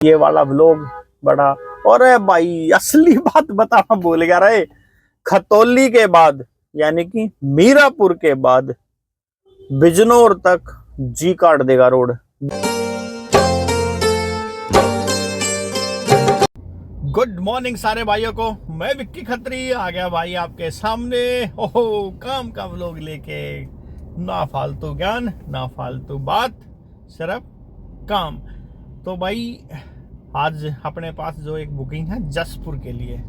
ये वाला व्लॉग बड़ा। और भाई असली बात बताना भूल गया रे, खतौली के बाद यानी कि मीरापुर के बाद बिजनौर तक जी काट देगा रोड। गुड मॉर्निंग सारे भाइयों को, मैं विक्की खत्री आ गया भाई आपके सामने। ओहो, काम का व्लॉग लेके, ना फालतू ज्ञान ना फालतू बात, सिर्फ काम। तो भाई आज अपने पास जो एक बुकिंग है जसपुर के लिए,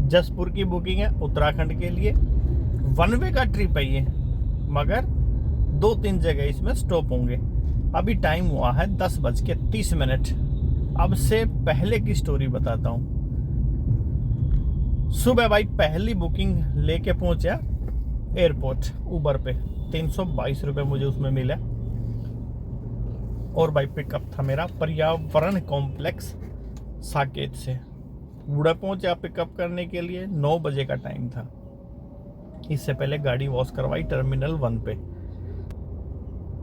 जसपुर की बुकिंग है उत्तराखंड के लिए। वन वे का ट्रिप है ये, मगर 2-3 जगह इसमें स्टॉप होंगे। अभी टाइम हुआ है 10:30। अब से पहले की स्टोरी बताता हूँ। सुबह भाई पहली बुकिंग लेके पहुंचा एयरपोर्ट उबर पे, 322 रुपये मुझे उसमें मिला। और भाई पिकअप था मेरा पर्यावरण कॉम्प्लेक्स साकेत से। उड़ा पहुंचा पिकअप करने के लिए, 9 बजे का टाइम था। इससे पहले गाड़ी वॉश करवाई टर्मिनल 1 पे।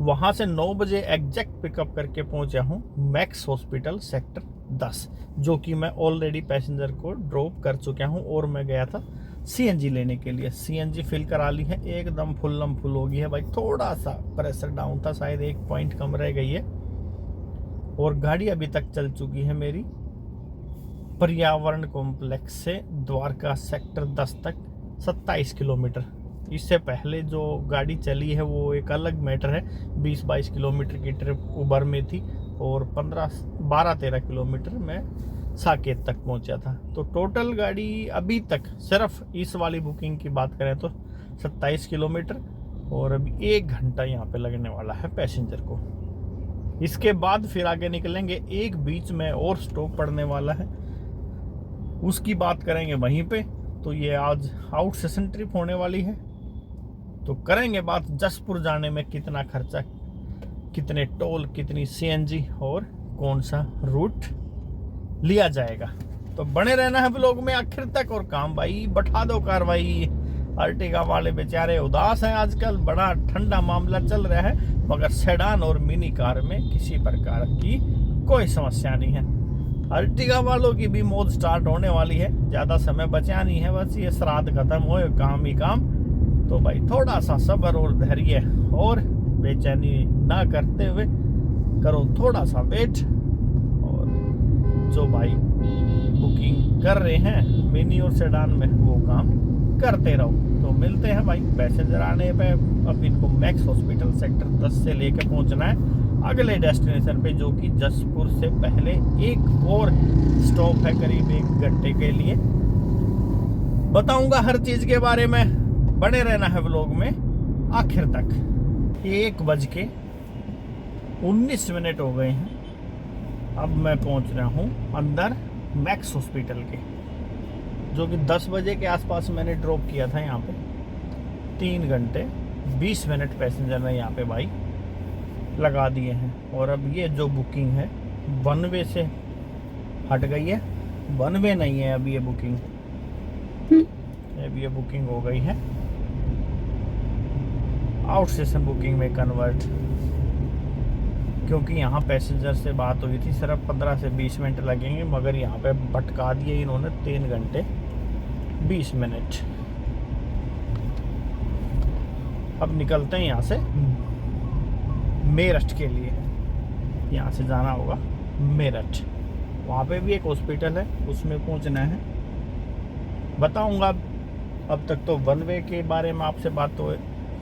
वहां से 9 बजे एग्जैक्ट पिकअप करके पहुंचा हूं मैक्स हॉस्पिटल सेक्टर 10, जो कि मैं ऑलरेडी पैसेंजर को ड्रॉप कर चुका हूं। और मैं गया था सीएनजी लेने के लिए। सीएनजी फिल करा ली है, एकदम फुल्लम फुल हो गई है भाई। थोड़ा सा प्रेशर डाउन था, शायद 1 पॉइंट कम रह गई है। और गाड़ी अभी तक चल चुकी है मेरी पर्यावरण कॉम्प्लेक्स से द्वारका सेक्टर 10 तक 27 किलोमीटर। इससे पहले जो गाड़ी चली है वो एक अलग मैटर है। 20-22 किलोमीटर की ट्रिप उबर में थी और 12-13 किलोमीटर मैं साकेत तक पहुंचा था। तो टोटल गाड़ी अभी तक सिर्फ इस वाली बुकिंग की बात करें तो 27 किलोमीटर। और अभी 1 घंटा यहाँ पे लगने वाला है पैसेंजर को। इसके बाद फिर आगे निकलेंगे, एक बीच में और स्टॉप पड़ने वाला है, उसकी बात करेंगे वहीं पे। तो ये आज आउट सेशन ट्रिप होने वाली है। तो करेंगे बात जसपुर जाने में कितना खर्चा, कितने टोल, कितनी सीएनजी और कौन सा रूट लिया जाएगा। तो बने रहना है व्लॉग में आखिर तक। और काम भाई बढ़ा दो कार्रवाई। अर्टिगा वाले बेचारे उदास हैं आजकल, बड़ा ठंडा मामला चल रहा है, मगर सेडान और मिनी कार में किसी प्रकार की कोई समस्या नहीं है। अर्टिगा वालों की भी मौज स्टार्ट होने वाली है, ज्यादा समय बचा नहीं है, बस ये श्राद्ध खत्म हो, काम ही काम। तो भाई थोड़ा सा सब्र और धैर्य और बेचैनी ना करते हुए करो थोड़ा सा वेट। और जो भाई बुकिंग कर रहे हैं मिनी और सेडान में, वो काम करते रहो। तो मिलते हैं भाई पैसेंजर आने पे। अब इनको मैक्स हॉस्पिटल सेक्टर 10 से लेकर पहुंचना है अगले डेस्टिनेशन पे, जो कि जसपुर से पहले एक और स्टॉप है करीब 1 घंटे के लिए। बताऊंगा हर चीज के बारे में, बने रहना है व्लॉग में आखिर तक। 1:19 हो गए हैं। अब मैं पहुंच रहा हूं अंदर मैक्स हॉस्पिटल के, जो कि 10 बजे के आसपास मैंने ड्रॉप किया था यहाँ पे। 3 घंटे 20 मिनट पैसेंजर ने यहाँ पे भाई लगा दिए हैं। और अब ये जो बुकिंग है वन वे से हट गई है, वन वे नहीं है अभी ये बुकिंग, अभी ये बुकिंग हो गई है आउट स्टेशन बुकिंग में कन्वर्ट। क्योंकि यहाँ पैसेंजर से बात हुई थी सिर्फ 15 से 20 मिनट लगेंगे, मगर यहाँ पे भटका दिए इन्होंने 3 घंटे 20 मिनट। अब निकलते हैं यहाँ से मेरठ के लिए। यहाँ से जाना होगा मेरठ, वहाँ पे भी एक हॉस्पिटल है, उसमें पहुँचना है। बताऊँगा। अब तक तो वन वे के बारे में आपसे बात तो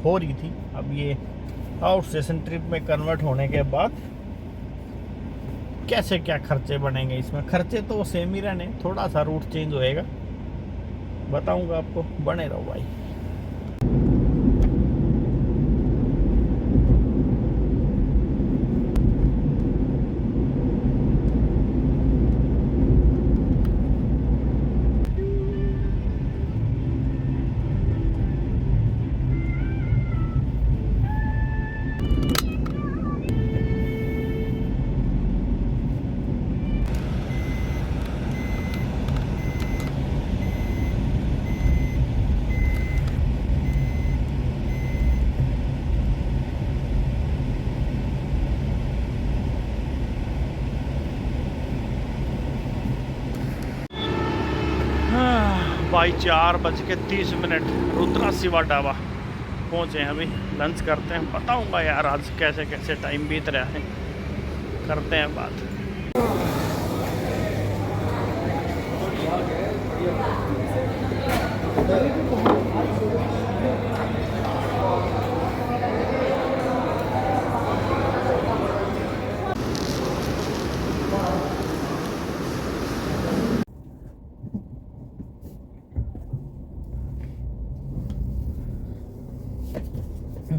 हो रही थी, अब ये आउट स्टेशन ट्रिप में कन्वर्ट होने के बाद कैसे क्या खर्चे बनेंगे इसमें। खर्चे तो सेम ही रहने, थोड़ा सा रूट चेंज होएगा, बताऊंगा आपको, बने रहो भाई। भाई 4:30 रुद्रा शिवा ढाबा पहुँचे हैं। अभी लंच करते हैं, बताऊंगा यार आज कैसे कैसे टाइम बीत रहा है, करते हैं बात।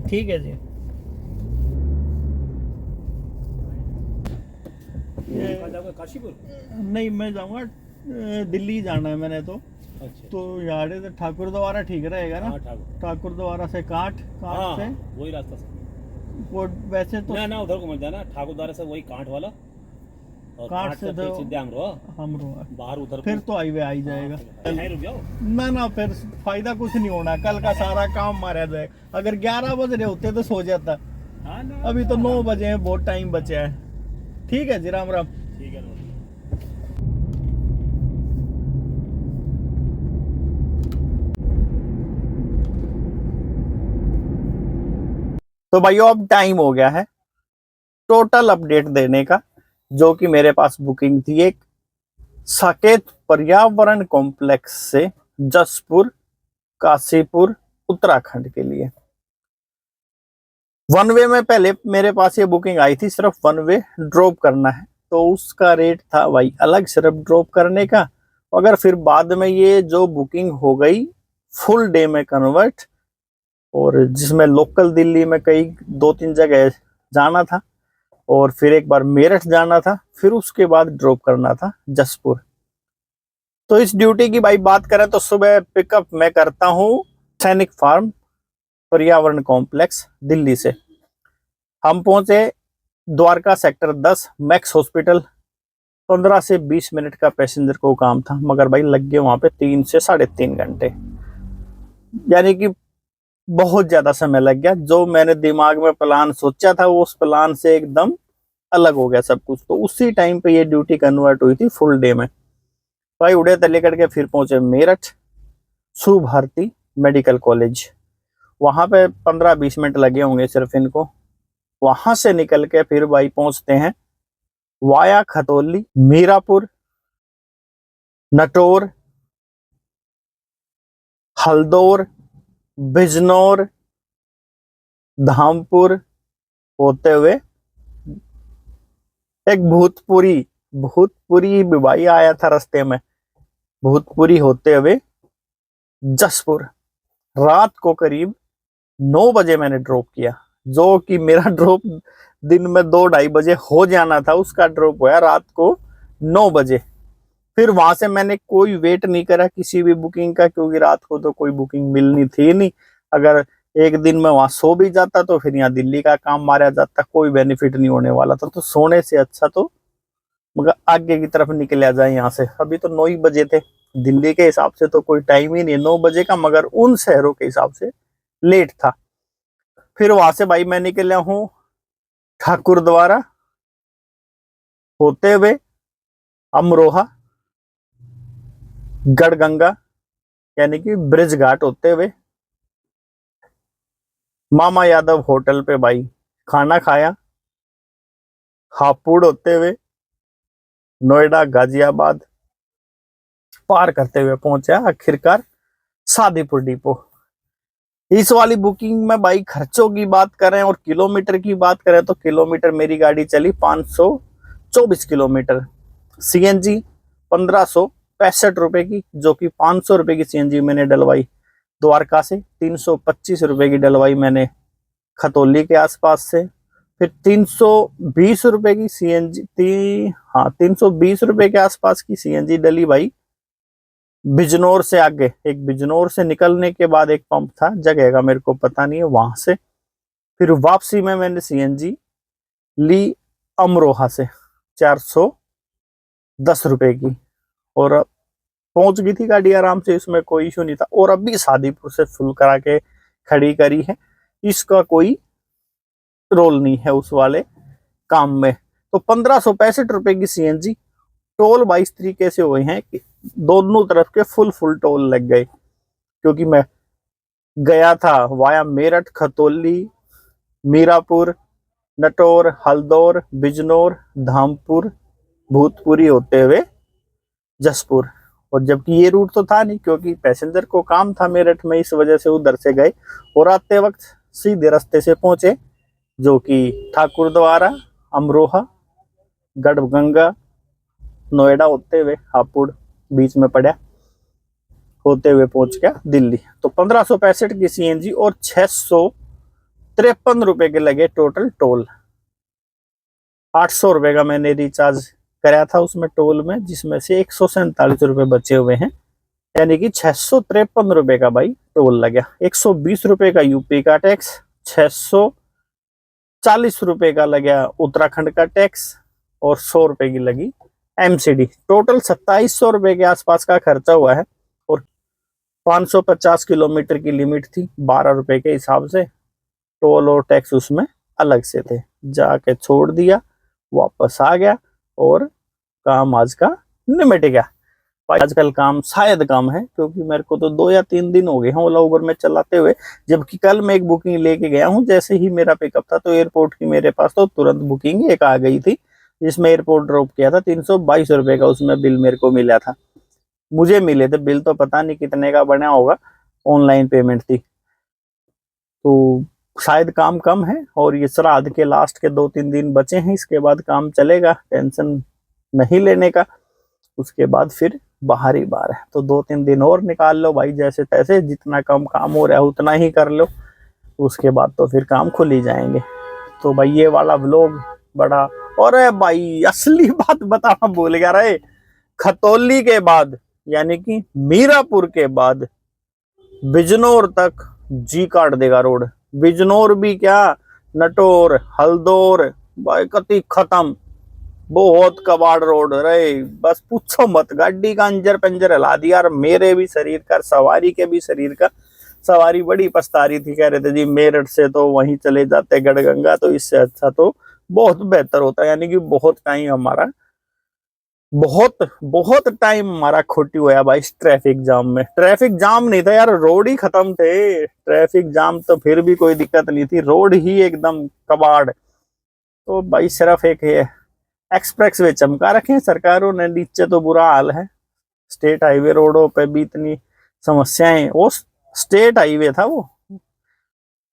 ठीक है जी। काशीपुर नहीं, मैं जाऊंगा दिल्ली जाना है मैंने तो। अच्छा, तो यार से ठाकुर द्वारा ठीक रहेगा ना? हाँ ठाकुर। ठाकुर द्वारा से कांट हाँ से वही रास्ता से। वो वैसे तो ना उधर को मत जाना, ठाकुर द्वारा से वही कांट वाला, और कांट कांट से से तो फिर सीधे हम बाहर उधर फिर को। तो हाईवे आ ही जाएगा। यहीं रुक जाओ। ना फिर फायदा कुछ नहीं होना, कल का सारा काम मारा जाए। अगर 11 बज रहे होते तो सो जाता। हाँ ना, अभी तो 9 बजे हैं, बहुत टाइम बचा है। ठीक है जी, राम राम। ठीक है। तो भाइयों अब टाइम हो गया है टोटल अपडेट देने का, जो कि मेरे पास बुकिंग थी एक साकेत पर्यावरण कॉम्प्लेक्स से जसपुर काशीपुर उत्तराखंड के लिए। वन वे में पहले मेरे पास ये बुकिंग आई थी, सिर्फ वन वे ड्रॉप करना है, तो उसका रेट था भाई अलग सिर्फ ड्रॉप करने का। अगर फिर बाद में ये जो बुकिंग हो गई फुल डे में कन्वर्ट, और जिसमें लोकल दिल्ली में कई 2-3 जगह जाना था, और फिर एक बार मेरठ जाना था, फिर उसके बाद ड्रॉप करना था जसपुर। तो इस ड्यूटी की भाई बात करें तो सुबह पिकअप मैं करता हूँ सैनिक फार्म पर्यावरण कॉम्प्लेक्स दिल्ली से। हम पहुंचे द्वारका सेक्टर 10 मैक्स हॉस्पिटल। 15 से 20 मिनट का पैसेंजर को काम था, मगर भाई लग गए वहां पे 3 से 3.5 घंटे, यानी कि बहुत ज्यादा समय लग गया। जो मैंने दिमाग में प्लान सोचा था उस प्लान से एकदम अलग हो गया सब कुछ। तो उसी टाइम पे ये ड्यूटी कन्वर्ट हुई थी फुल डे में। भाई उड़े तले करके फिर पहुंचे मेरठ सुभारती मेडिकल कॉलेज। वहां पे 15-20 मिनट लगे होंगे सिर्फ इनको। वहां से निकल के फिर भाई पहुंचते हैं वाया खतौली, मीरापुर, नटोर, हल्दौर, बिजनौर, धामपुर होते हुए एक भूतपुरी भी भाई आया था रास्ते में। भूतपुरी होते हुए जसपुर। रात को करीब 9 बजे मैंने ड्रॉप किया, जो कि मेरा ड्रॉप दिन में 2-2:30 बजे हो जाना था, उसका ड्रॉप हुआ रात को 9 बजे। फिर वहां से मैंने कोई वेट नहीं करा किसी भी बुकिंग का, क्योंकि रात को तो कोई बुकिंग मिलनी थी नहीं। अगर एक दिन में वहां सो भी जाता तो फिर यहाँ दिल्ली का काम मारा जाता, कोई बेनिफिट नहीं होने वाला था। तो सोने से अच्छा तो मगर आगे की तरफ निकल जाए यहाँ से। अभी तो 9 ही बजे थे, दिल्ली के हिसाब से तो कोई टाइम ही नहीं 9 बजे का, मगर उन शहरों के हिसाब से लेट था। फिर वहां से भाई मैं निकला हूँ ठाकुर द्वारा होते हुए अमरोहा, गढ़गंगा यानी कि ब्रिज घाट होते हुए मामा यादव होटल पे भाई खाना खाया। हापुड़ होते हुए नोएडा गाजियाबाद पार करते हुए पहुंचा आखिरकार सादीपुर डिपो। इस वाली बुकिंग में भाई खर्चों की बात करें और किलोमीटर की बात करें तो किलोमीटर मेरी गाड़ी चली 524 किलोमीटर। सीएनजी 1565 रुपए की, जो कि 500 रुपए की सीएनजी मैंने डलवाई द्वारका से। 325 रुपए की डलवाई मैंने खतौली के आसपास से। फिर 320 रुपए की सीएनजी, हाँ 320 रुपए के आसपास की सीएनजी डली भाई बिजनौर से आगे। एक बिजनौर से निकलने के बाद एक पंप था, जगह का मेरे को पता नहीं है, वहां से। फिर वापसी में मैंने सीएनजी ली अमरोहा से 410 रुपए की, और पहुंच गई थी गाड़ी आराम से, इसमें कोई इशू नहीं था। और अभी सादीपुर से फुल करा के खड़ी करी है, इसका कोई रोल नहीं है उस वाले काम में। तो 1565 रुपए की सीएनजी टोल 22 तरीके से हुए हैं कि दोनों तरफ के फुल टोल लग गए, क्योंकि मैं गया था वाया मेरठ, खतौली, मीरापुर, नटौर, हल्दौर, बिजनौर, धामपुर, भूतपुरी होते हुए जसपुर। और जबकि ये रूट तो था नहीं, क्योंकि पैसेंजर को काम था मेरठ में, इस वजह से उधर से गए और आते वक्त सीधे रास्ते से पहुंचे, जो कि ठाकुर द्वारा, अमरोहा, गढ़गंगा, नोएडा होते हुए हापुड़ बीच में पड़ा, होते हुए पहुंच गया दिल्ली। तो 1565 की सीएनजी और 653 रुपए के लगे टोटल टोल। 800 रुपए का मैंने रिचार्ज कराया था उसमें टोल में, जिसमें से 147 रुपए बचे हुए हैं, यानी कि 653 रुपए का भाई टोल लगा। 120 रुपए का यूपी का टैक्स, 640 रुपए का लगा उत्तराखंड का टैक्स और 100 रुपए की लगी एमसीडी। टोटल 2700 रुपए के आसपास का खर्चा हुआ है। और 550 किलोमीटर की लिमिट थी, 12 रुपए के हिसाब से टोल और टैक्स उसमें अलग से थे। जाके छोड़ दिया, वापस आ गया और काम आज का निमट गया। आजकल काम शायद कम है, क्योंकि मेरे को तो 2 या 3 दिन हो गए हैं ओला उबर में चलाते हुए। जबकि कल मैं एक बुकिंग लेके गया हूँ, जैसे ही मेरा पिकअप था तो एयरपोर्ट की मेरे पास तो तुरंत बुकिंग एक आ गई थी, जिसमें एयरपोर्ट ड्रॉप किया था। 322 रुपए का उसमें बिल मेरे को मिला था, मुझे मिले थे। बिल तो पता नहीं कितने का बना होगा, ऑनलाइन पेमेंट थी। तो शायद काम कम है, और ये श्राद्ध के लास्ट के 2-3 दिन बचे हैं, इसके बाद काम चलेगा, टेंशन नहीं लेने का। उसके बाद फिर बाहर ही बाहर है, तो 2-3 दिन और निकाल लो भाई, जैसे तैसे, जितना कम काम हो रहा है उतना ही कर लो, उसके बाद तो फिर काम खुल ही जाएंगे। तो भाई ये वाला व्लॉग बड़ा, और भाई असली बात बताना भूल गया रे, खतौली के बाद यानी कि मीरापुर के बाद बिजनौर तक जी काट देगा रोड। बिजनौर भी क्या, नटौर, हल्दौर, भाई कति खत्म, बहुत कबाड़ रोड रहे, बस पूछो मत। गाड़ी का अंजर पंजर हिला दिया यार, मेरे भी शरीर का, सवारी के भी शरीर का। सवारी बड़ी पछता रही थी, कह रहे थे जी मेरठ से तो वहीं चले जाते गढ़गंगा, तो इससे अच्छा तो बहुत बेहतर होता, यानी कि बहुत टाइम हमारा, बहुत टाइम हमारा खोटी हुआ भाई इस ट्रैफिक जाम में। ट्रैफिक जाम नहीं था यार, रोड ही खत्म थे। ट्रैफिक जाम तो फिर भी कोई दिक्कत नहीं थी, रोड ही एकदम कबाड़। तो भाई सिर्फ एक एक्सप्रेस वे चमका रखे हैं सरकारों ने, नीचे तो बुरा हाल है। स्टेट हाईवे रोडों पे भी इतनी समस्याएं, वो स्टेट हाईवे था वो।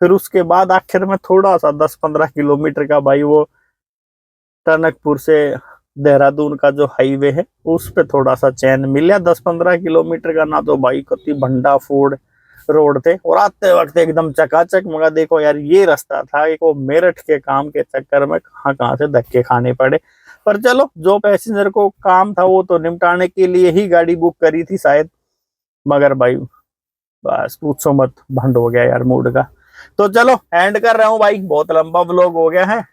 फिर उसके बाद आखिर में थोड़ा सा 10-15 किलोमीटर का भाई वो टनकपुर से देहरादून का जो हाईवे है, उस पे थोड़ा सा चैन मिला। 10-15 किलोमीटर का ना तो भाई कति भंडा फोड़ रोड थे, और आते वक्त एकदम चकाचक। मगर देखो यार, ये रास्ता था एक, वो मेरठ के काम के चक्कर में कहाँ से धक्के खाने पड़े। पर चलो, जो पैसेंजर को काम था वो तो निपटाने के लिए ही गाड़ी बुक करी थी शायद। मगर भाई बस पूछो मत, भंड हो गया यार मूड का। तो चलो एंड कर रहा हूँ भाई, बहुत लंबा व्लॉग हो गया है।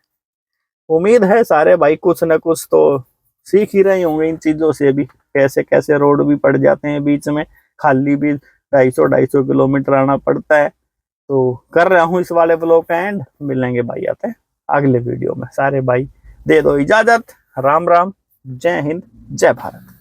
उम्मीद है सारे भाई कुछ न कुछ तो सीख ही रहे होंगे इन चीजों से भी, कैसे कैसे रोड भी पड़ जाते हैं बीच में, खाली भी 250 किलोमीटर आना पड़ता है। तो कर रहा हूँ इस वाले व्लॉग का एंड, मिलेंगे भाई आते हैं अगले वीडियो में। सारे भाई दे दो इजाजत, राम राम, जय हिंद, जय भारत।